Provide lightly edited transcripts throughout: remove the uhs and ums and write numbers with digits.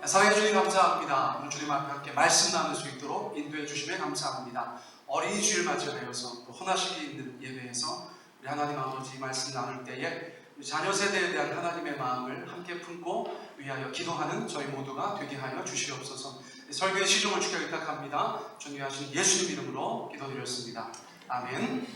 사랑해 주님 감사합니다. 오늘 주님 앞에 함께 말씀 나눌 수 있도록 인도해 주심에 감사합니다. 어린이 주일 맞이하여서 또 헌화식이 있는 예배에서 우리 하나님 아버지 말씀 나눌 때에 우리 자녀 세대에 대한 하나님의 마음을 함께 품고 위하여 기도하는 저희 모두가 되게 하여 주시옵소서. 설교의 시종을 주께 의탁합니다. 존귀하신 예수님 이름으로 기도드렸습니다. 아멘.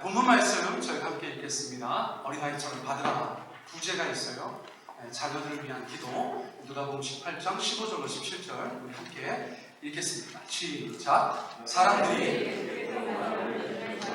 본문 말씀 저희가 함께 읽겠습니다. 어린아이처럼 받으라. 부제가 있어요. 자녀들을 위한 기도. 누가복음 18장 15절로 17절 우리 함께 읽겠습니다. 시작. 사람들이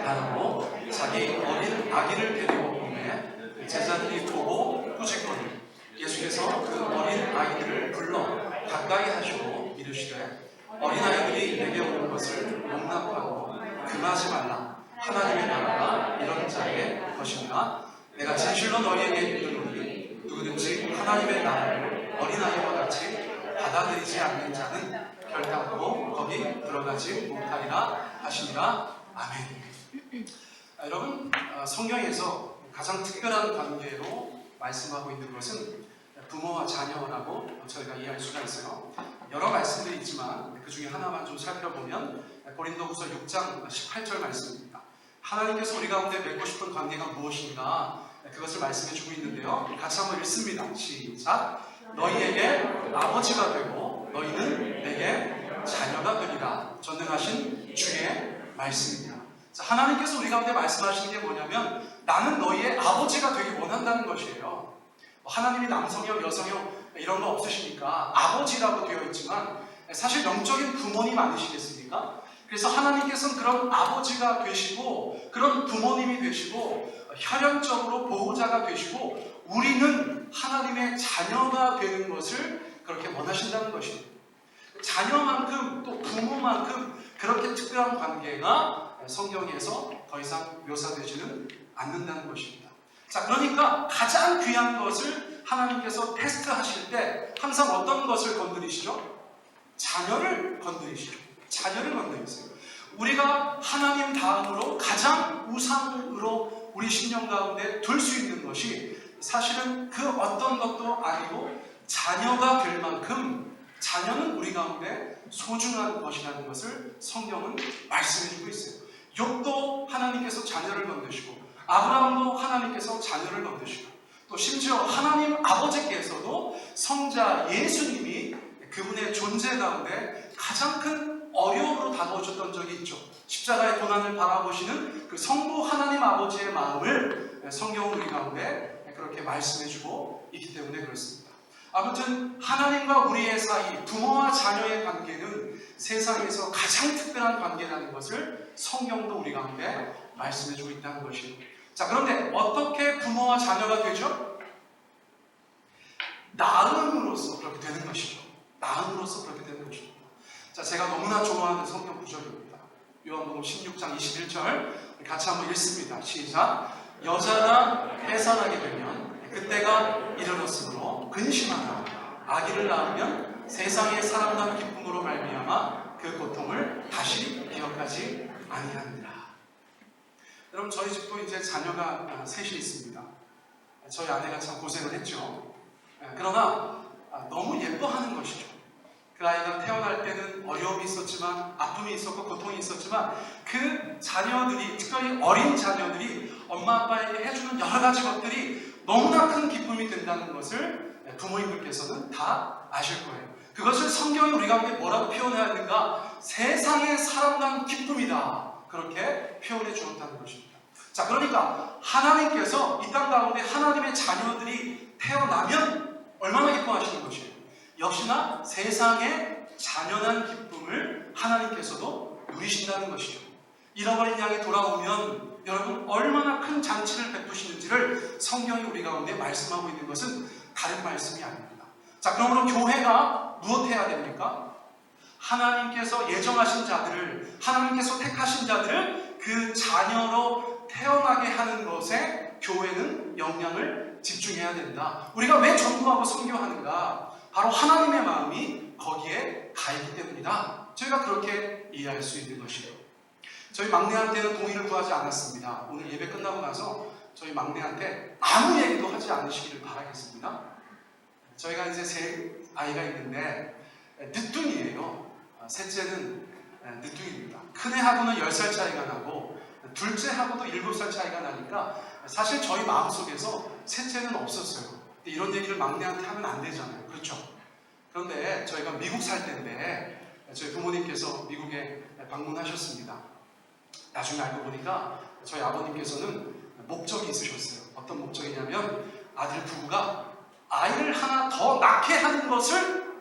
바라고 자기 어린 아기를 데리고 오매 제자들이 보고 꾸짖거늘 예수께서 그 어린 아이들을 불러 가까이 하시고 이르시되 어린아이들이 내게 오는 것을 용납하고 금하지 말라. 하나님의 나라가 이런 자의 것이니라. 내가 진실로 너희에게 이르노니 누구든지 하나님의 나라를 어린아이와 같이 받아들이지 않는 자는 결단코 거기 들어가지 못하리라 하시니라. 아멘. 여러분, 성경에서 가장 특별한 관계로 말씀하고 있는 것은 부모와 자녀라고 저희가 이해할 수가 있어요. 여러 말씀들이 있지만 그 중에 하나만 좀 살펴보면 고린도후서 6장 18절 말씀입니다. 하나님께서 우리 가운데 맺고 싶은 관계가 무엇인가 그것을 말씀해 주고 있는데요. 같이 한번 읽습니다. 시작. 너희에게 아버지가 되고 너희는 내게 자녀가 되리라. 전능하신 주의 말씀입니다. 자, 하나님께서 우리 가운데 말씀하시는 게 뭐냐면 나는 너희의 아버지가 되기 원한다는 것이에요. 하나님이 남성형, 여성형 이런 거 없으시니까 아버지라고 되어 있지만 사실 영적인 부모님 아니시겠습니까? 그래서 하나님께서는 그런 아버지가 되시고 그런 부모님이 되시고 혈연적으로 보호자가 되시고 우리는 하나님의 자녀가 되는 것을 그렇게 원하신다는 것입니다. 자녀만큼 또 부모만큼 그렇게 특별한 관계가 성경에서 더 이상 묘사되지는 않는다는 것입니다. 자, 그러니까 가장 귀한 것을 하나님께서 테스트하실 때 항상 어떤 것을 건드리시죠? 자녀를 건드리시죠. 자녀를 건드리세요. 우리가 하나님 다음으로 가장 우상으로 우리 심령 가운데 둘 수 있는 것이 사실은 그 어떤 것도 아니고 자녀가 될 만큼 자녀는 우리 가운데 소중한 것이라는 것을 성경은 말씀해주고 있어요. 욥도 하나님께서 자녀를 건드시고 아브라함도 하나님께서 자녀를 건드시고 또 심지어 하나님 아버지께서도 성자 예수님이 그분의 존재 가운데 가장 큰 어려움으로 다가오셨던 적이 있죠. 십자가의 고난을 바라보시는 그 성부 하나님 아버지의 마음을 성경은 우리 가운데 그렇게 말씀해주고 있기 때문에 그렇습니다. 아무튼 하나님과 우리의 사이, 부모와 자녀의 관계는 세상에서 가장 특별한 관계라는 것을 성경도 우리 가운데 말씀해주고 있다는 것입니다. 자, 그런데 어떻게 부모와 자녀가 되죠? 낳음으로써 그렇게 되는 것이죠. 낳음으로써 그렇게 되는 것입니다. 자, 제가 너무나 좋아하는 성경 구절입니다. 요한복음 16장 21절 같이 한번 읽습니다. 시작. 여자가 해산하게 되면 그때가 이르렀으므로 근심하라. 아기를 낳으면 세상의 사랑과 기쁨으로 말미암아 그 고통을 다시 기억하지 아니하느니라. 여러분, 저희 집도 이제 자녀가 셋이 있습니다. 저희 아내가 참 고생을 했죠. 그러나 너무 예뻐하는 것이죠. 그 아이가 태어날 때는 어려움이 있었지만 아픔이 있었고 고통이 있었지만 그 자녀들이, 특별히 어린 자녀들이 엄마 아빠에게 해주는 여러 가지 것들이 너무나 큰 기쁨이 된다는 것을 부모님들께서는 다 아실 거예요. 그것을 성경이 우리 가운데 뭐라고 표현해야 하는가? 세상의 사랑난 기쁨이다. 그렇게 표현해 주었다는 것입니다. 자, 그러니까 하나님께서 이 땅 가운데 하나님의 자녀들이 태어나면 얼마나 기뻐하시는 것이에요. 역시나 세상의 잔연한 기쁨을 하나님께서도 누리신다는 것이죠. 잃어버린 양이 돌아오면 여러분 얼마나 큰 잔치를 베푸시는지를 성경이 우리 가운데 말씀하고 있는 것은 다른 말씀이 아닙니다. 자, 그러므로 교회가 무엇해야 됩니까? 하나님께서 예정하신 자들을, 하나님께서 택하신 자들을 그 자녀로 태어나게 하는 것에 교회는 영향을 집중해야 된다. 우리가 왜 전도하고 선교하는가? 바로 하나님의 마음이 거기에 가 있기 때문이다. 저희가 그렇게 이해할 수 있는 것이에요. 저희 막내한테는 동의를 구하지 않았습니다. 오늘 예배 끝나고 나서 저희 막내한테 아무 얘기도 하지 않으시기를 바라겠습니다. 저희가 이제 아이가 있는데 늦둥이에요. 셋째는 늦둥이입니다. 큰애하고는 10살 차이가 나고 둘째하고도 7살 차이가 나니까 사실 저희 마음속에서 셋째는 없었어요. 근데 이런 얘기를 막내한테 하면 안 되잖아요. 그렇죠? 그런데 저희가 미국 살 때인데 저희 부모님께서 미국에 방문하셨습니다. 나중에 알고 보니까 저희 아버님께서는 목적이 있으셨어요. 어떤 목적이냐면 아들 부부가 아이를 하나 더 낳게 하는 것을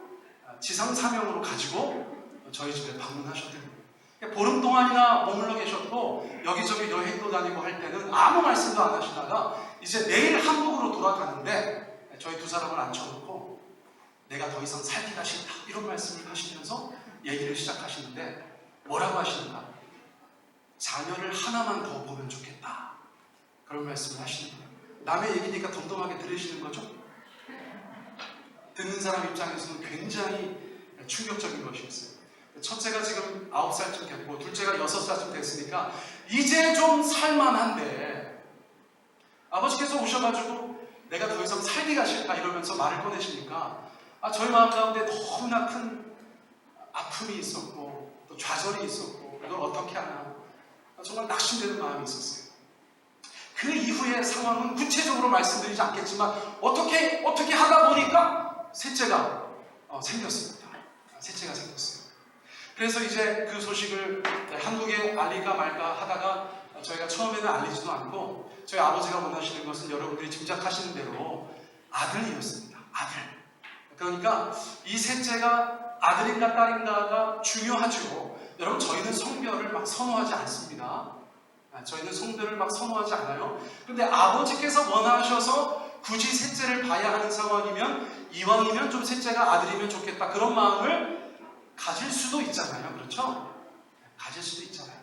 지상 사명으로 가지고 저희 집에 방문하셨대요. 보름 동안이나 머물러 계셨고 여기저기 여행도 다니고 할 때는 아무 말씀도 안 하시다가 이제 내일 한국으로 돌아가는데 저희 두 사람을 앉혀놓고 내가 더 이상 살기가 싫다 이런 말씀을 하시면서 얘기를 시작하시는데 뭐라고 하시는가? 자녀를 하나만 더 보면 좋겠다 그런 말씀을 하시는 거예요. 남의 얘기니까 덤덤하게 들으시는 거죠? 듣는 사람 입장에서는 굉장히 충격적인 것이었어요. 첫째가 지금 9살쯤 됐고 둘째가 6살쯤 됐으니까 이제 좀 살만한데 아버지께서 오셔가지고 내가 더 이상 살기가 싫다 이러면서 말을 꺼내시니까 저희 마음 가운데 너무나 큰 아픔이 있었고 또 좌절이 있었고 이걸 어떻게 하나 정말 낙심되는 마음이 있었어요. 그 이후의 상황은 구체적으로 말씀드리지 않겠지만 어떻게 하다 보니까 셋째가 생겼습니다. 셋째가 생겼어요. 그래서 이제 그 소식을 한국에 알릴까 말까 하다가 저희가 처음에는 알리지도 않고 저희 아버지가 원하시는 것은 여러분들이 짐작하시는 대로 아들이었습니다. 아들. 그러니까 이 셋째가 아들인가 딸인가가 중요하죠. 여러분 저희는 성별을 막 선호하지 않습니다. 저희는 성별을 막 선호하지 않아요. 그런데 아버지께서 원하셔서 굳이 셋째를 봐야 하는 상황이면 이왕이면 좀 셋째가 아들이면 좋겠다 그런 마음을 가질 수도 있잖아요. 그렇죠? 가질 수도 있잖아요.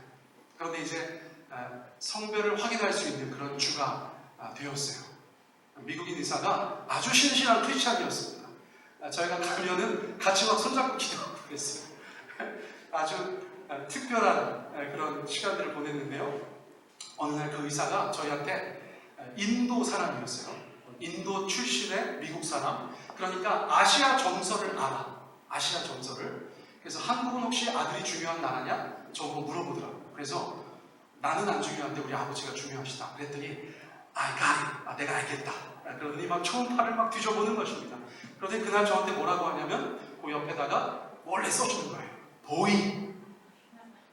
그런데 이제 성별을 확인할 수 있는 그런 주가 되었어요. 미국인 의사가 아주 신실한 크리스찬이었습니다. 저희가 가면은 같이 막 손잡고 기도하고 그랬어요. 아주 특별한 그런 시간들을 보냈는데요. 어느 날 그 의사가 저희한테 인도 사람이었어요. 인도 출신의 미국 사람. 그러니까 아시아 정서를 알아. 아시아 정서를. 그래서 한국은 혹시 아들이 중요한 나라냐? 저거 물어보더라고요. 그래서 나는 안 중요한데 우리 아버지가 중요하시다. 그랬더니 내가 알겠다. 그러더니 막 초음파를 막 뒤져보는 것입니다. 그런데 그날 저한테 뭐라고 하냐면 그 옆에다가 원래 써주는 거예요. 보이.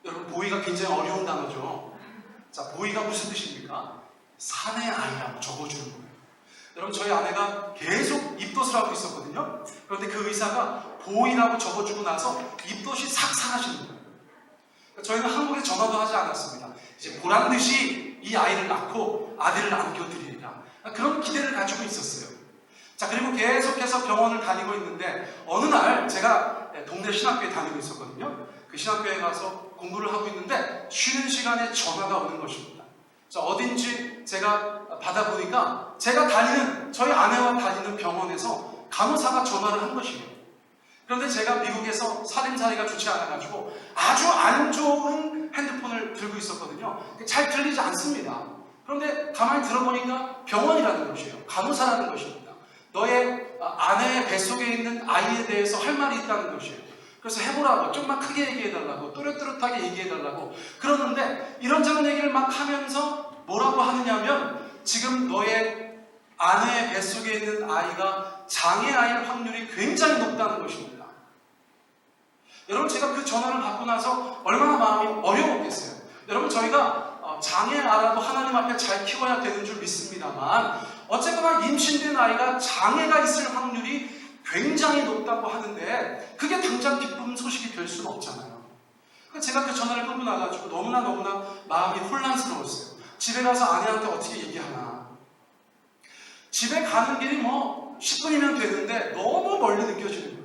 여러분 보이가 굉장히 어려운 단어죠. 자, 보이가 무슨 뜻입니까? 사내 아이라고 적어주는 거예요. 여러분 저희 아내가 계속 입덧을 하고 있었거든요. 그런데 그 의사가 보이라고 적어주고 나서 입덧이 싹 사라지는 거예요. 저희는 한국에 전화도 하지 않았습니다. 이제 보란듯이 이 아이를 낳고 아들을 안겨드리리라 그런 기대를 가지고 있었어요. 자, 그리고 계속해서 병원을 다니고 있는데 어느 날 제가 동네 신학교에 다니고 있었거든요. 그 신학교에 가서 공부를 하고 있는데 쉬는 시간에 전화가 오는 것입니다. 자, 어딘지 제가 받아보니까 제가 저희 아내와 다니는 병원에서 간호사가 전화를 한 것이에요. 그런데 제가 미국에서 살림살이가 좋지 않아가지고 아주 안 좋은 핸드폰을 들고 있었거든요. 잘 들리지 않습니다. 그런데 가만히 들어보니까 병원이라는 것이에요. 간호사라는 것입니다. 너의 아내의 뱃속에 있는 아이에 대해서 할 말이 있다는 것이에요. 그래서 해보라고, 좀만 크게 얘기해달라고, 또렷또렷하게 얘기해달라고 그러는데 이런저런 얘기를 막 하면서 뭐라고 하느냐면 지금 너의 아내의 뱃속에 있는 아이가 장애아일 확률이 굉장히 높다는 것입니다. 여러분 제가 그 전화를 받고 나서 얼마나 마음이 어려웠겠어요. 여러분 저희가 장애아라도 하나님 앞에 잘 키워야 되는 줄 믿습니다만 어쨌거나 임신된 아이가 장애가 있을 확률이 굉장히 높다고 하는데 그게 당장 기쁜 소식이 될 수는 없잖아요. 제가 그 전화를 끊고 나가지고 너무나 마음이 혼란스러웠어요. 집에 가서 아내한테 어떻게 얘기하나. 집에 가는 길이 10분이면 되는데 너무 멀리 느껴지는 거예요.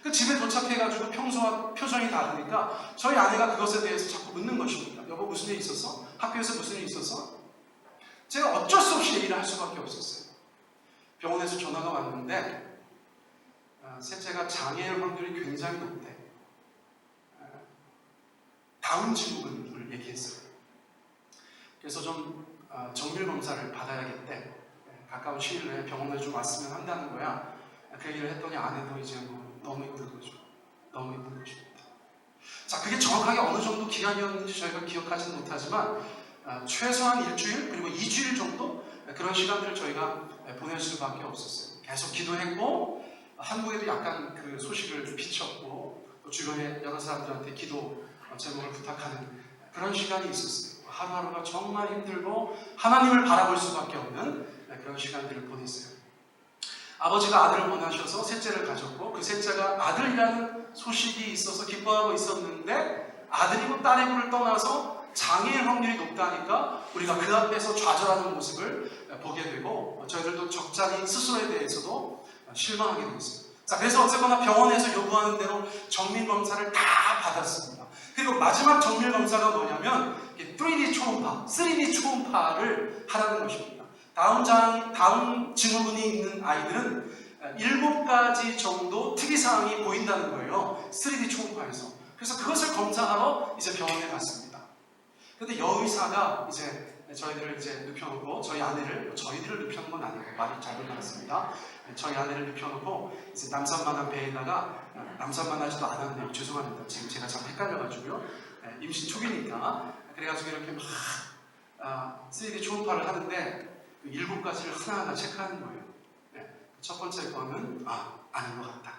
그 집에 도착해가지고 평소와 표정이 다르니까 저희 아내가 그것에 대해서 자꾸 묻는 것입니다. 여보 무슨 일 있었어? 학교에서 무슨 일 있었어? 제가 어쩔 수 없이 얘기를 할 수밖에 없었어요. 병원에서 전화가 왔는데 셋째가 장애의 확률이 굉장히 높대. 다운 증후군을 얘기했어요. 그래서 좀 정밀 검사를 받아야겠대. 가까운 시일 내에 병원에 좀 왔으면 한다는 거야. 그 얘기를 했더니 아내도 이제 뭐 너무 힘든 거죠. 너무 힘든 것입니다. 자, 그게 정확하게 어느 정도 기간이었는지 저희가 기억하지는 못하지만 최소한 일주일 그리고 2주일 정도 그런 시간들을 저희가 보낼 수밖에 없었어요. 계속 기도했고 한국에도 약간 그 소식을 비쳤고 또 주변에 여러 사람들한테 기도 제목을 부탁하는 그런 시간이 있었어요. 하루하루가 정말 힘들고 하나님을 바라볼 수밖에 없는 그런 시간들을 보냈어요. 아버지가 아들을 원하셔서 셋째를 가졌고 그 셋째가 아들이라는 소식이 있어서 기뻐하고 있었는데 아들이고 딸이고를 떠나서 장애의 확률이 높다니까 우리가 그 앞에서 좌절하는 모습을 보게 되고 저희들도 적잖이 스스로에 대해서도 실망하게 됐어요. 자, 그래서 어쨌거나 병원에서 요구하는 대로 정밀검사를 다 받았습니다. 그리고 마지막 정밀검사가 뭐냐면 3D 초음파, 3D 초음파를 하라는 것입니다. 다음 증후군이 있는 아이들은 7가지 정도 특이사항이 보인다는 거예요. 3D 초음파에서. 그래서 그것을 검사하러 이제 병원에 갔습니다. 그런데 여의사가 이제 저희들을 이제 눕혀놓고 저희들을 눕혀놓은 건 아니고 말이 잘못 나왔습니다. 저희 아내를 눕혀놓고 이제 남산만한 배에다가 남산만하지도 않았네요. 죄송합니다. 지금 제가 참 헷갈려가지고요. 임신 초기니까 그래가지고 이렇게 막 3D 초음파를 하는데 7가지를 하나하나 체크하는 거예요. 첫 번째 거는 아닌 것 같다.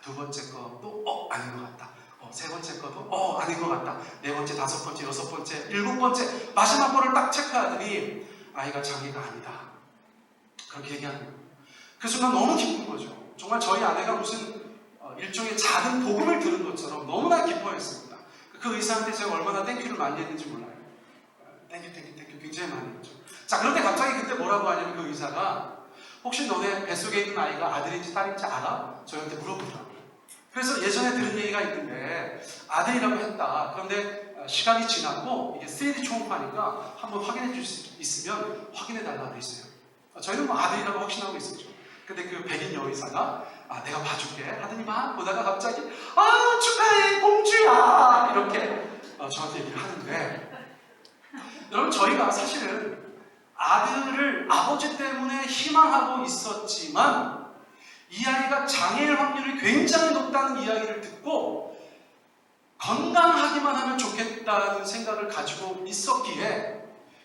두 번째 것도 아닌 것 같다. 세 번째 것도 아닌 것 같다. 네 번째, 다섯 번째, 여섯 번째, 7번째 마지막 거를 딱 체크하더니 아이가 장애가 아니다. 그렇게 얘기하는 거예요. 그 순간 너무 기쁜 거죠. 정말 저희 아내가 무슨 일종의 작은 복음을 들은 것처럼 너무나 기뻐했습니다. 그 의사한테 제가 얼마나 땡큐를 많이 했는지 몰라요. 땡큐 굉장히 많이 했죠. 자, 그런데 갑자기 그때 뭐라고 하냐면 그 의사가 혹시 너네 뱃속에 있는 아이가 아들인지 딸인지 알아? 저희한테 물어보더라고요. 그래서 예전에 들은 얘기가 있는데 아들이라고 했다. 그런데 시간이 지났고 이게 3D 초음파니까 한번 확인해 줄 수 있으면 확인해 달라고 그랬어요. 저희는 뭐 아들이라고 확신하고 있었죠. 근데 그 백인 여의사가 내가 봐줄게 하더니 막 보다가 갑자기 축하해 공주야 이렇게 저한테 얘기를 하는데 여러분 저희가 사실은 아들을 아버지 때문에 희망하고 있었지만 이 아이가 장애의 확률이 굉장히 높다는 이야기를 듣고 건강하기만 하면 좋겠다는 생각을 가지고 있었기에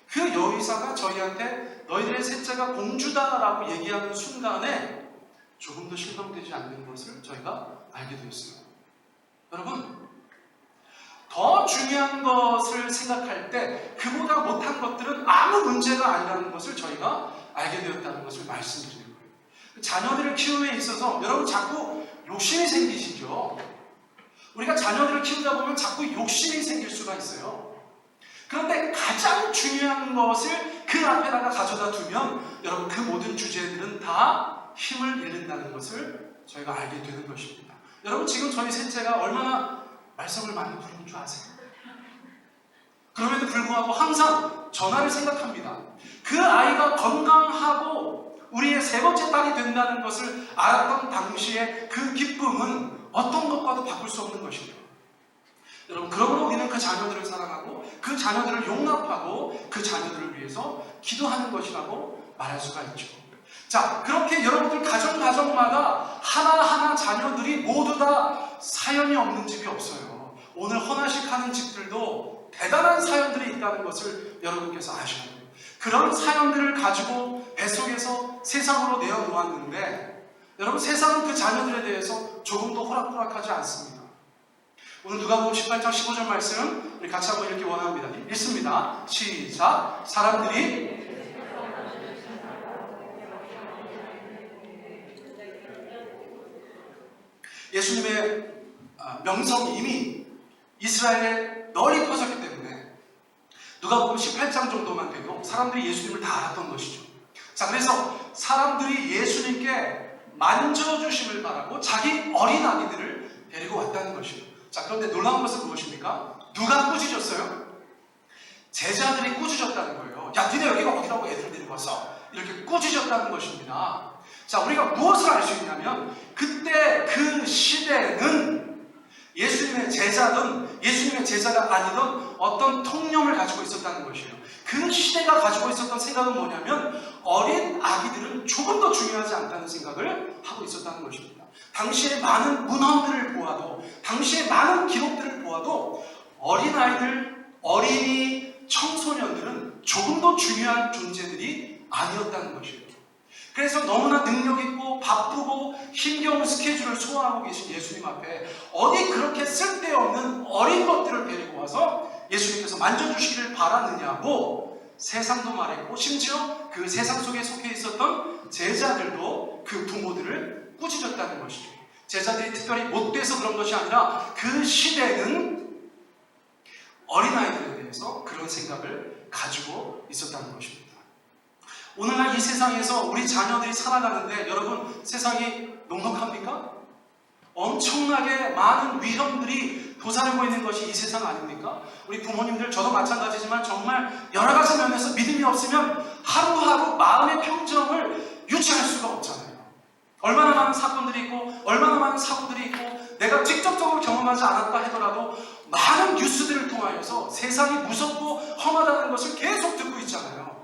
그 여의사가 저희한테 너희들의 셋째가 공주다라고 얘기하는 순간에 조금도 실망되지 않는 것을 저희가 알게 되었어요. 여러분 더 중요한 것을 생각할 때 그보다 못한 것들은 아무 문제가 아니라는 것을 저희가 알게 되었다는 것을 말씀드리는 거예요. 자녀들을 키움에 있어서 여러분 자꾸 욕심이 생기시죠? 우리가 자녀들을 키우다 보면 자꾸 욕심이 생길 수가 있어요. 그런데 가장 중요한 것을 그 앞에다가 가져다 두면 여러분 그 모든 주제들은 다 힘을 잃는다는 것을 저희가 알게 되는 것입니다. 여러분 지금 저희 셋째가 얼마나 말썽을 많이 부르는 줄 아세요? 그럼에도 불구하고 항상 전화를 생각합니다. 그 아이가 건강하고 우리의 세 번째 딸이 된다는 것을 알았던 당시에 그 기쁨은 어떤 것과도 바꿀 수 없는 것입니다. 여러분 그러므로 우리는 그 자녀들을 사랑하고 그 자녀들을 용납하고 그 자녀들을 위해서 기도하는 것이라고 말할 수가 있죠. 자, 그렇게 여러분들 가정마다 하나하나 자녀들이 모두 다 사연이 없는 집이 없어요. 오늘 헌화식 하는 집들도 대단한 사연들이 있다는 것을 여러분께서 아셔야 돼요. 그런 사연들을 가지고 뱃속에서 세상으로 내어놓았는데 여러분 세상은 그 자녀들에 대해서 조금도 호락호락하지 않습니다. 오늘 누가복음 18장 15절 말씀 우리 같이 한번 읽기 원합니다. 읽습니다. 시작. 사람들이 예수님의 명성이 이미 이스라엘에 널리 퍼졌기 때문에 누가복음 18장 정도만 돼도 사람들이 예수님을 다 알았던 것이죠. 자, 그래서 사람들이 예수님께 만져주심을 바라고 자기 어린 아기들을 데리고 왔다는 것이죠. 자, 그런데 놀라운 것은 무엇입니까? 누가 꾸짖었어요? 제자들이 꾸짖었다는 거예요. 야, 니네 여기가 어디라고 애들 데리고 왔어? 이렇게 꾸짖었다는 것입니다. 자, 우리가 무엇을 알 수 있냐면 그때 그 시대는 예수님의 제자든 예수님의 제자가 아니든 어떤 통념을 가지고 있었다는 것이에요. 그 시대가 가지고 있었던 생각은 뭐냐면 어린 아기들은 조금 더 중요하지 않다는 생각을 하고 있었다는 것입니다. 당시의 많은 문헌들을 보아도, 당시의 많은 기록들을 보아도 어린아이들, 어린이, 청소년들은 조금 더 중요한 존재들이 아니었다는 것이에요. 그래서 너무나 능력 있고 바쁘고 힘겨운 스케줄을 소화하고 계신 예수님 앞에 어디 그렇게 쓸데없는 어린 것들을 데리고 와서 예수님께서 만져주시기를 바랐느냐고 세상도 말했고, 심지어 그 세상 속에 속해 있었던 제자들도 그 부모들을 꾸짖었다는 것이죠. 제자들이 특별히 못돼서 그런 것이 아니라 그 시대는 어린아이들에 대해서 그런 생각을 가지고 있었다는 것입니다. 오늘날 이 세상에서 우리 자녀들이 살아가는데 여러분, 세상이 녹록합니까? 엄청나게 많은 위험들이 도사리고 있는 것이 이 세상 아닙니까? 우리 부모님들, 저도 마찬가지지만 정말 여러 가지 면에서 믿음이 없으면 하루하루 마음의 평정을 유지할 수가 없잖아요. 얼마나 많은 사건들이 있고 얼마나 많은 사고들이 있고 내가 직접적으로 경험하지 않았다 하더라도 많은 뉴스들을 통하여서 세상이 무섭고 험하다는 것을 계속 듣고 있잖아요.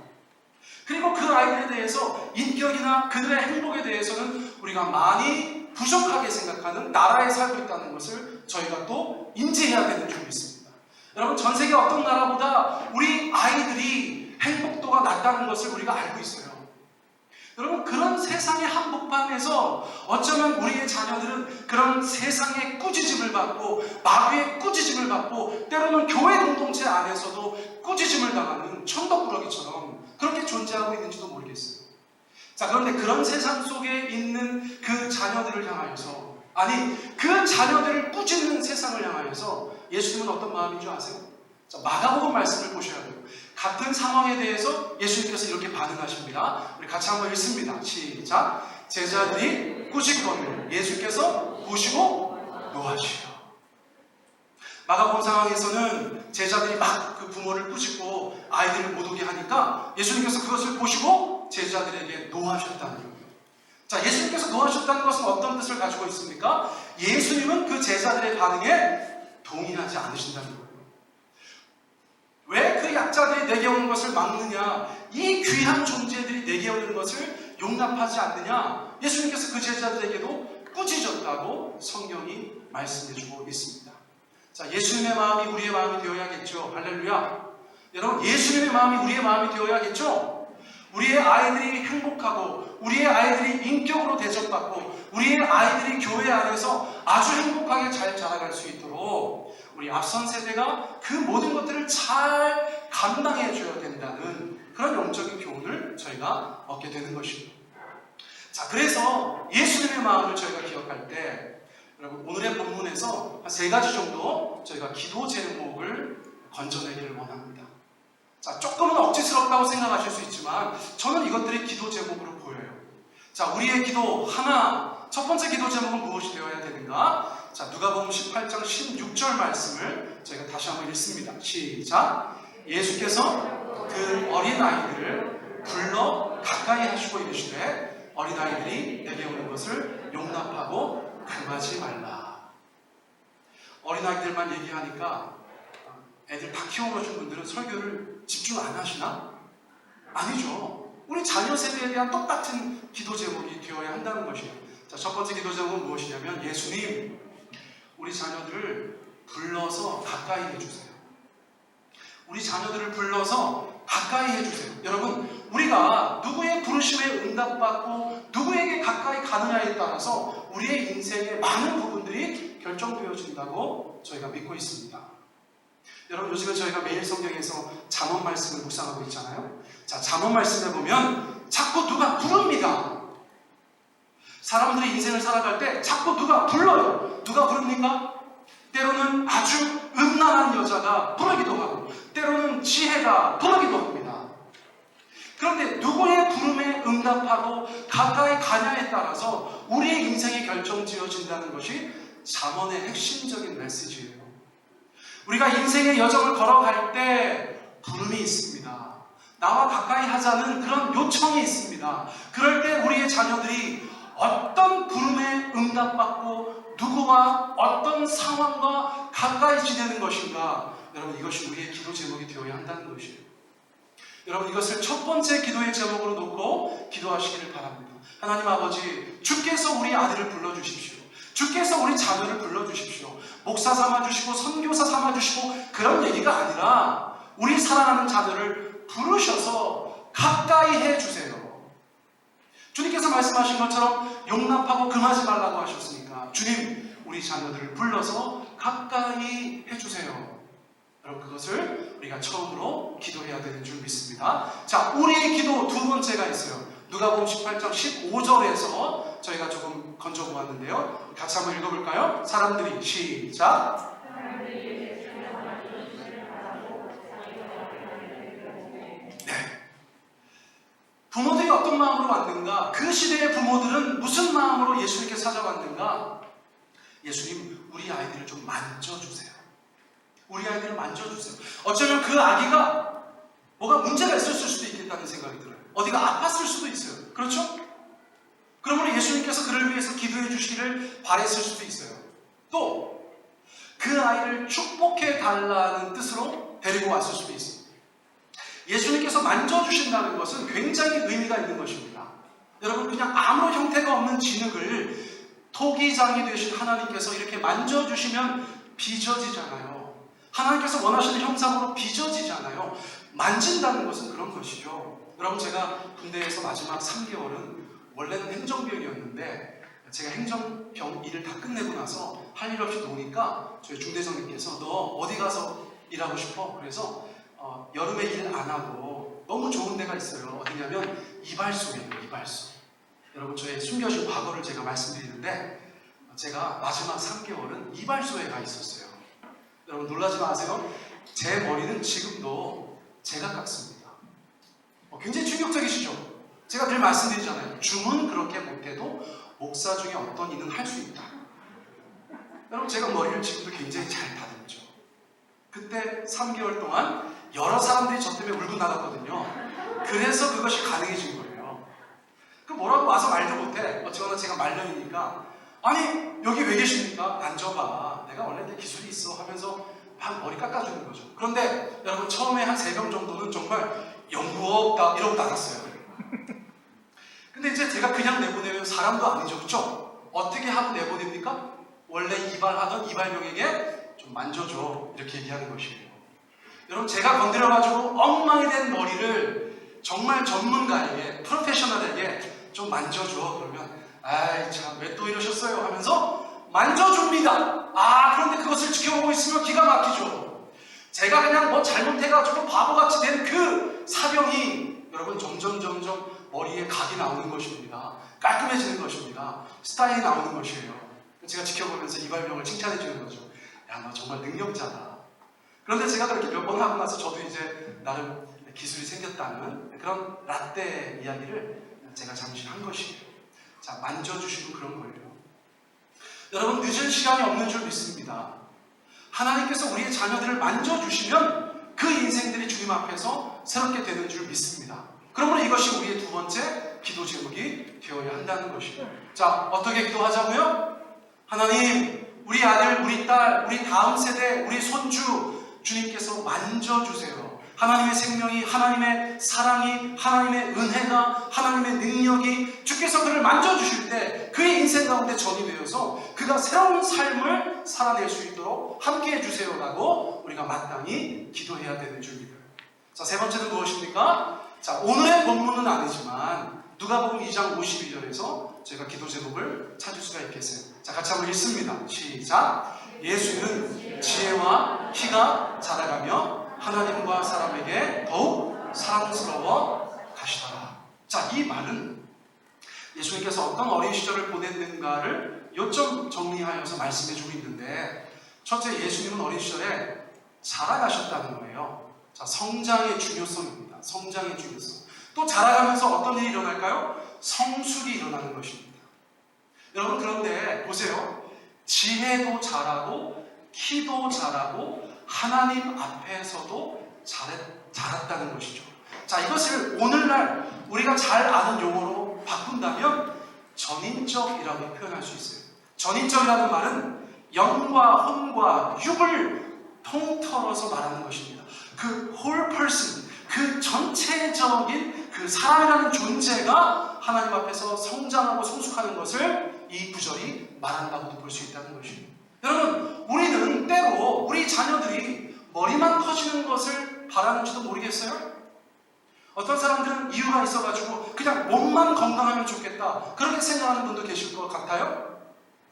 그리고 그 아이들에 대해서 인격이나 그들의 행복에 대해서는 우리가 많이 부족하게 생각하는 나라에 살고 있다는 것을 저희가 또 인지해야 되는 점이 있습니다. 여러분, 전 세계 어떤 나라보다 우리 아이들이 행복도가 낮다는 것을 우리가 알고 있어요. 여러분, 그런 세상의 한복판에서 어쩌면 우리의 자녀들은 그런 세상의 꾸짖음을 받고 마귀의 꾸짖음을 받고 때로는 교회 공동체 안에서도 꾸짖음을 당하는 천덕꾸러기처럼 그렇게 존재하고 있는지도 모르겠어요. 자, 그런데 그런 세상 속에 있는 그 자녀들을 향하여서, 아니 그 자녀들을 꾸짖는 세상을 향하여서 예수님은 어떤 마음인 줄 아세요? 자, 마가복음 말씀을 보셔야 돼요. 같은 상황에 대해서 예수님께서 이렇게 반응하십니다. 우리 같이 한번 읽습니다. 시작. 제자들이 꾸짖거늘 예수께서 보시고 노하시오. 마가복음 상황에서는 제자들이 막 그 부모를 꾸짖고 아이들을 못 오게 하니까 예수님께서 그것을 보시고 제자들에게 노하셨다는 거예요. 자, 예수님께서 노하셨다는 것은 어떤 뜻을 가지고 있습니까? 예수님은 그 제자들의 반응에 동의하지 않으신다는 거예요. 왜 그 약자들이 내게 오는 것을 막느냐, 이 귀한 존재들이 내게 오는 것을 용납하지 않느냐, 예수님께서 그 제자들에게도 꾸짖었다고 성경이 말씀해주고 있습니다. 자, 예수님의 마음이 우리의 마음이 되어야겠죠. 할렐루야. 여러분, 예수님의 마음이 우리의 마음이 되어야겠죠. 우리의 아이들이 행복하고 우리의 아이들이 인격으로 대접받고 우리의 아이들이 교회 안에서 아주 행복하게 잘 자라갈 수 있도록 우리 앞선 세대가 그 모든 것들을 잘 감당해 줘야 된다는 그런 영적인 교훈을 저희가 얻게 되는 것입니다. 자, 그래서 예수님의 마음을 저희가 기억할 때 여러분, 오늘의 본문에서 한 3가지 정도 저희가 기도 제목을 건져내기를 원합니다. 자, 조금은 억지스럽다고 생각하실 수 있지만 저는 이것들이 기도 제목으로 보여요. 자, 우리의 기도 하나, 첫 번째 기도 제목은 무엇이 되어야 되는가? 자, 누가복음 18장 16절 말씀을 저희가 다시 한번 읽습니다. 시작. 예수께서 그 어린아이들을 불러 가까이 하시고 이르시되 어린아이들이 내게 오는 것을 용납하고 금하지 말라. 어린아이들만 얘기하니까 애들 다 키워보신 분들은 설교를 집중 안 하시나? 아니죠. 우리 자녀 세대에 대한 똑같은 기도 제목이 되어야 한다는 것이에요. 자, 첫 번째 기도 제목은 무엇이냐면 예수님, 우리 자녀들을 불러서 가까이 해주세요. 우리 자녀들을 불러서 가까이 해주세요. 여러분, 우리가 누구의 부르심에 응답받고 누구에게 가까이 가느냐에 따라서 우리의 인생의 많은 부분들이 결정되어진다고 저희가 믿고 있습니다. 여러분, 요즘에 저희가 매일 성경에서 잠언 말씀을 묵상하고 있잖아요. 자, 잠언 말씀에 보면 자꾸 누가 부릅니다. 사람들이 인생을 살아갈 때 자꾸 누가 불러요. 누가 부릅니까? 때로는 아주 음란한 여자가 부르기도 하고 때로는 지혜가 부르기도 합니다. 그런데 누구의 부름에 응답하고 가까이 가냐에 따라서 우리의 인생이 결정지어진다는 것이 잠언의 핵심적인 메시지예요. 우리가 인생의 여정을 걸어갈 때 부름이 있습니다. 나와 가까이 하자는 그런 요청이 있습니다. 그럴 때 우리의 자녀들이 어떤 부름에 응답받고 누구와 어떤 상황과 가까이 지내는 것인가? 여러분, 이것이 우리의 기도 제목이 되어야 한다는 것이에요. 여러분, 이것을 첫 번째 기도의 제목으로 놓고 기도하시기를 바랍니다. 하나님 아버지, 주께서 우리 아들을 불러주십시오. 주께서 우리 자녀를 불러주십시오. 목사 삼아주시고 선교사 삼아주시고 그런 얘기가 아니라 우리 사랑하는 자녀를 부르셔서 가까이 해주세요. 주님께서 말씀하신 것처럼 용납하고 금하지 말라고 하셨으니까 주님, 우리 자녀들을 불러서 가까이 해주세요. 여러분, 그것을 우리가 처음으로 기도해야 되는 줄 믿습니다. 자, 우리의 기도 두 번째가 있어요. 누가복음 18장 15절에서 저희가 조금 건져보았는데요. 같이 한번 읽어볼까요? 사람들이 시작. 네. 부모들이 어떤 마음으로 왔는가? 그 시대의 부모들은 무슨 마음으로 예수님께 찾아왔는가? 예수님, 우리 아이들을 좀 만져주세요. 우리 아이들을 만져주세요. 어쩌면 그 아기가 뭐가 문제가 있었을 수도 있겠다는 생각이 들어요. 어디가 아팠을 수도 있어요. 그렇죠? 그러므로 예수님께서 그를 위해서 기도해 주시기를 바랬을 수도 있어요. 또 그 아이를 축복해 달라는 뜻으로 데리고 왔을 수도 있어요. 예수님께서 만져주신다는 것은 굉장히 의미가 있는 것입니다. 여러분, 그냥 아무런 형태가 없는 진흙을 토기장이 되신 하나님께서 이렇게 만져주시면 빚어지잖아요. 하나님께서 원하시는 형상으로 빚어지잖아요. 만진다는 것은 그런 것이죠. 여러분, 제가 군대에서 마지막 3개월은 원래는 행정병이었는데 제가 행정병 일을 다 끝내고 나서 할 일 없이 노니까 저희 중대장님께서 너 어디 가서 일하고 싶어? 그래서 여름에 일 안 하고 너무 좋은 데가 있어요. 어디냐면 이발소예요. 이발소. 여러분, 저의 숨겨진 과거를 제가 말씀드리는데 제가 마지막 3개월은 이발소에 가 있었어요. 여러분, 놀라지 마세요. 제 머리는 지금도 제가 깎습니다. 굉장히 충격적이시죠? 제가 늘 말씀드리잖아요. 줌은 그렇게 못해도 목사 중에 어떤 이는 할 수 있다. 여러분, 제가 머리를 지금도 굉장히 잘 다듬죠. 그때 3개월 동안 여러 사람들이 저 때문에 울고 나갔거든요. 그래서 그것이 가능해진 거예요. 그 뭐라고 와서 말도 못해. 어쩌나 제가 말년이니까 아니, 여기 왜 계십니까? 앉아봐. 내가 원래 내 기술이 있어 하면서 막 머리 깎아주는 거죠. 그런데 여러분, 처음에 한 3명 정도는 정말 연구 없다 이러고 나갔어요. 근데 이제 제가 그냥 내보내면 사람도 아니죠. 그렇죠? 어떻게 하고 내보냅니까? 원래 이발하던 이발병에게 좀 만져줘, 이렇게 얘기하는 것이에요. 여러분, 제가 건드려가지고 엉망이 된 머리를 정말 전문가에게, 프로페셔널에게 좀 만져줘. 그러면 아이 참, 왜 또 이러셨어요? 하면서 만져줍니다. 그런데 그것을 지켜보고 있으면 기가 막히죠. 제가 그냥 뭐 잘못해가지고 바보같이 된 그 사병이 여러분 점점 머리에 각이 나오는 것입니다. 깔끔해지는 것입니다. 스타일이 나오는 것이에요. 제가 지켜보면서 이발병을 칭찬해 주는 거죠. 야, 너 정말 능력자다. 그런데 제가 그렇게 몇 번 하고 나서 저도 이제 나름 기술이 생겼다는 그런 라떼 이야기를 제가 잠시 한 것이에요. 자, 만져주시고 그런 거예요. 여러분, 늦은 시간이 없는 줄 믿습니다. 하나님께서 우리의 자녀들을 만져주시면 그 인생들이 주님 앞에서 새롭게 되는 줄 믿습니다. 그러므로 이것이 우리의 두 번째 기도 제목이 되어야 한다는 것이에요. 자, 어떻게 기도하자고요? 하나님, 우리 아들, 우리 딸, 우리 다음 세대, 우리 손주 주님께서 만져주세요. 하나님의 생명이, 하나님의 사랑이, 하나님의 은혜가, 하나님의 능력이 주께서 그를 만져주실 때 그의 인생 가운데 전이 되어서 그가 새로운 삶을 살아낼 수 있도록 함께 해주세요라고 우리가 마땅히 기도해야 되는 줄 믿어요. 자, 세 번째는 무엇입니까? 자, 오늘의 본문은 아니지만 누가복음 2장 52절에서 제가 기도 제목을 찾을 수가 있겠어요. 자, 같이 한번 읽습니다. 시작. 예수는 지혜와 희가 자라가며 하나님과 사람에게 더욱 사랑스러워 가시더라. 자, 이 말은 예수님께서 어떤 어린 시절을 보냈는가를 요점 정리하여서 말씀해주고 있는데, 첫째, 예수님은 어린 시절에 자라가셨다는 거예요. 자, 성장의 중요성입니다. 성장의 중요성. 또 자라가면서 어떤 일이 일어날까요? 성숙이 일어나는 것입니다. 여러분, 그런데 보세요. 지혜도 자라고 키도 자라고 하나님 앞에서도 자랐다는 것이죠. 자, 이것을 오늘날 우리가 잘 아는 용어로 바꾼다면 전인적이라고 표현할 수 있어요. 전인적이라는 말은 영과 혼과 육을 통틀어서 말하는 것입니다. 그 whole person, 그 전체적인 그 사람이라는 존재가 하나님 앞에서 성장하고 성숙하는 것을 이 구절이 말한다고도 볼 수 있다는 것입니다. 여러분, 우리는 때로 우리 자녀들이 머리만 커지는 것을 바라는지도 모르겠어요? 어떤 사람들은 이유가 있어가지고 그냥 몸만 건강하면 좋겠다, 그렇게 생각하는 분도 계실 것 같아요.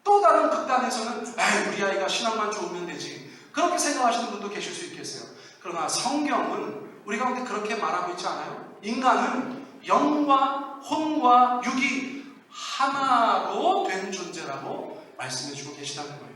또 다른 극단에서는 우리 아이가 신앙만 좋으면 되지, 그렇게 생각하시는 분도 계실 수 있겠어요. 그러나 성경은 우리 가운데 그렇게 말하고 있지 않아요? 인간은 영과 혼과 육이 하나로 된 존재라고 말씀해주고 계시다는 거예요.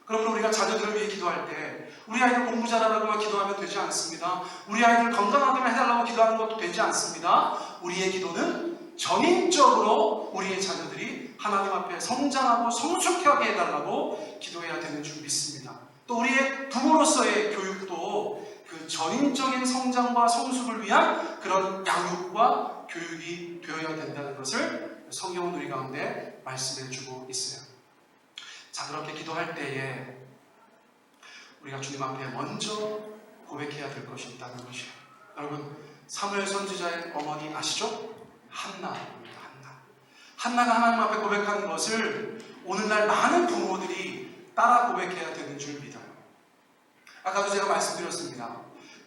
그러면 우리가 자녀들을 위해 기도할 때 우리 아이들 공부 잘하라고만 기도하면 되지 않습니다. 우리 아이들 건강하게만 해달라고 기도하는 것도 되지 않습니다. 우리의 기도는 전인적으로 우리의 자녀들이 하나님 앞에 성장하고 성숙하게 해달라고 기도해야 되는 줄 믿습니다. 또 우리의 부모로서의 교육도 그 전인적인 성장과 성숙을 위한 그런 양육과 교육이 되어야 된다는 것을 성경은 우리 가운데 말씀해주고 있어요. 자, 그렇게 기도할 때에 우리가 주님 앞에 먼저 고백해야 될 것이 있다는 것이에요. 여러분, 사무엘 선지자의 어머니 아시죠? 한나입니다. 한나가 하나님 앞에 고백하는 것을 오늘날 많은 부모들이 따라 고백해야 되는 줄 믿어요. 아까도 제가 말씀드렸습니다.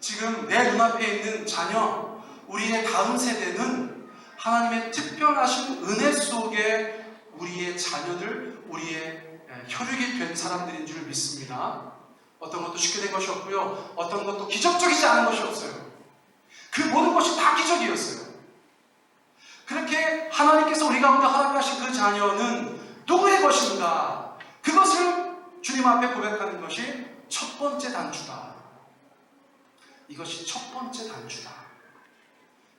지금 내 눈앞에 있는 자녀, 우리의 다음 세대는 하나님의 특별하신 은혜 속에 우리의 자녀들, 우리의 혈육이 된 사람들인 줄 믿습니다. 어떤 것도 쉽게 된 것이 없고요, 어떤 것도 기적적이지 않은 것이 없어요. 그 모든 것이 다 기적이었어요. 그렇게 하나님께서 우리 가운데 허락하신 그 자녀는 누구의 것인가? 그것을 주님 앞에 고백하는 것이 첫 번째 단추다. 이것이 첫 번째 단추다.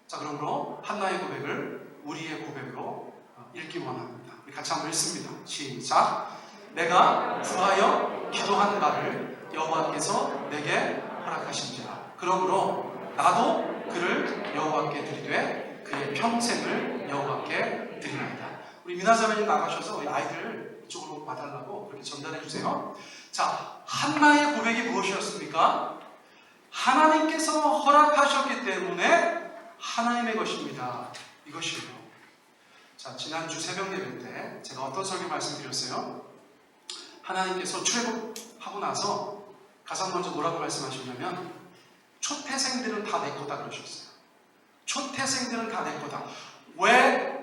자, 그러므로 한나의 고백을 우리의 고백으로 읽기 원합니다. 우리 같이 한번 읽습니다. 시작. 내가 구하여 기도한 바를 여호와께서 내게 허락하신지라. 그러므로 나도 그를 여호와께 드리되 그의 평생을 여호와께 드리나이다. 우리 미나자매님 나가셔서 우리 아이들 이쪽으로 봐달라고 그렇게 전달해 주세요. 자, 한나의 고백이 무엇이었습니까? 하나님께서 허락하셨기 때문에 하나님의 것입니다. 이것이에요. 자, 지난주 새벽 예배 때 제가 어떤 설교 말씀드렸어요? 하나님께서 출애굽하고 나서 가장 먼저 뭐라고 말씀하셨냐면 초태생들은 다 내 거다 그러셨어요. 초태생들은 다 내 거다. 왜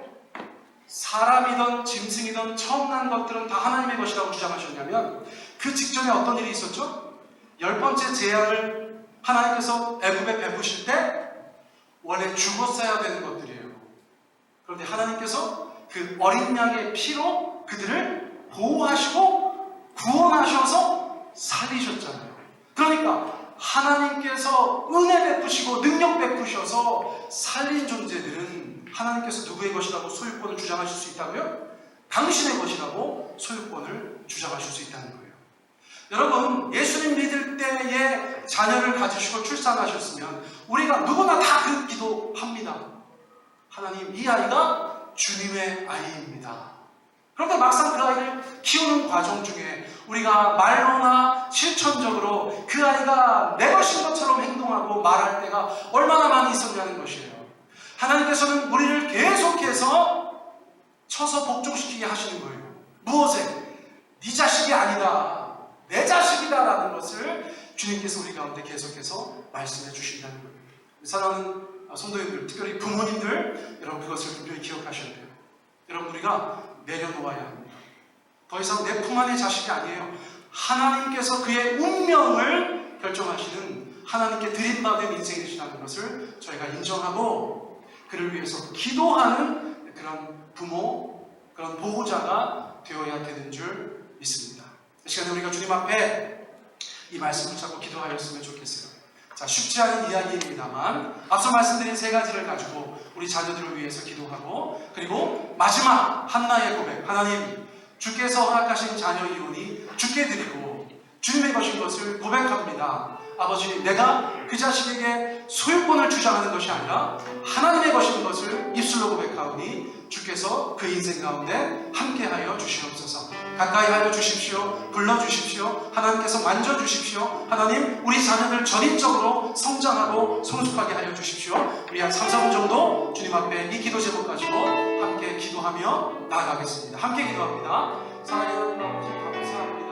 사람이든 짐승이든 처음 난 것들은 다 하나님의 것이라고 주장하셨냐면 그 직전에 어떤 일이 있었죠? 10번째 재앙을 하나님께서 애굽에 베푸실 때 원래 죽었어야 되는 것들이에요. 그런데 하나님께서 그 어린 양의 피로 그들을 보호하시고 구원하셔서 살리셨잖아요. 그러니까 하나님께서 은혜 베푸시고 능력 베푸셔서 살린 존재들은 하나님께서 누구의 것이라고 소유권을 주장하실 수 있다고요? 당신의 것이라고 소유권을 주장하실 수 있다는 거예요. 여러분, 예수님 믿을 때에 자녀를 가지시고 출산하셨으면 우리가 누구나 다 그 기도합니다. 하나님, 이 아이가 주님의 아이입니다. 그런데 막상 그 아이를 키우는 과정 중에 우리가 말로나 실천적으로 그 아이가 내 것인 것처럼 행동하고 말할 때가 얼마나 많이 있었냐는 것이에요. 하나님께서는 우리를 계속해서 쳐서 복종시키게 하시는 거예요. 무엇에? 네 자식이 아니다, 내 자식이다 라는 것을 주님께서 우리 가운데 계속해서 말씀해 주신다는 거예요. 사랑하는 성도님들, 특별히 부모님들, 여러분 그것을 분명히 기억하셔야 돼요. 여러분, 우리가 내려놓아야 합니다. 더 이상 내 품 안의 자식이 아니에요. 하나님께서 그의 운명을 결정하시는, 하나님께 드림받은 인생이 되시다는 것을 저희가 인정하고 그를 위해서 기도하는 그런 부모, 그런 보호자가 되어야 되는 줄 믿습니다. 이 시간에 우리가 주님 앞에 이 말씀을 잡고 기도하였으면 좋겠어요. 자, 쉽지 않은 이야기입니다만 앞서 말씀드린 세 가지를 가지고 우리 자녀들을 위해서 기도하고, 그리고 마지막 한나의 고백, 하나님, 주께서 허락하신 자녀 이혼이 주께 드리고 주님의 것인 것을 고백합니다. 아버지, 내가 그 자식에게 소유권을 주장하는 것이 아니라 하나님의 것인 것을 입술로 고백하오니 주께서 그 인생 가운데 함께하여 주시옵소서. 가까이 하여 주십시오. 불러주십시오. 하나님께서 만져주십시오. 하나님, 우리 자녀들 전인적으로 성장하고 성숙하게 하여 주십시오. 우리 한 3, 4분 정도 주님 앞에 이 기도 제목 가지고 함께 기도하며 나아가겠습니다. 함께 기도합니다. 사랑하는 아버지, 감사합니다.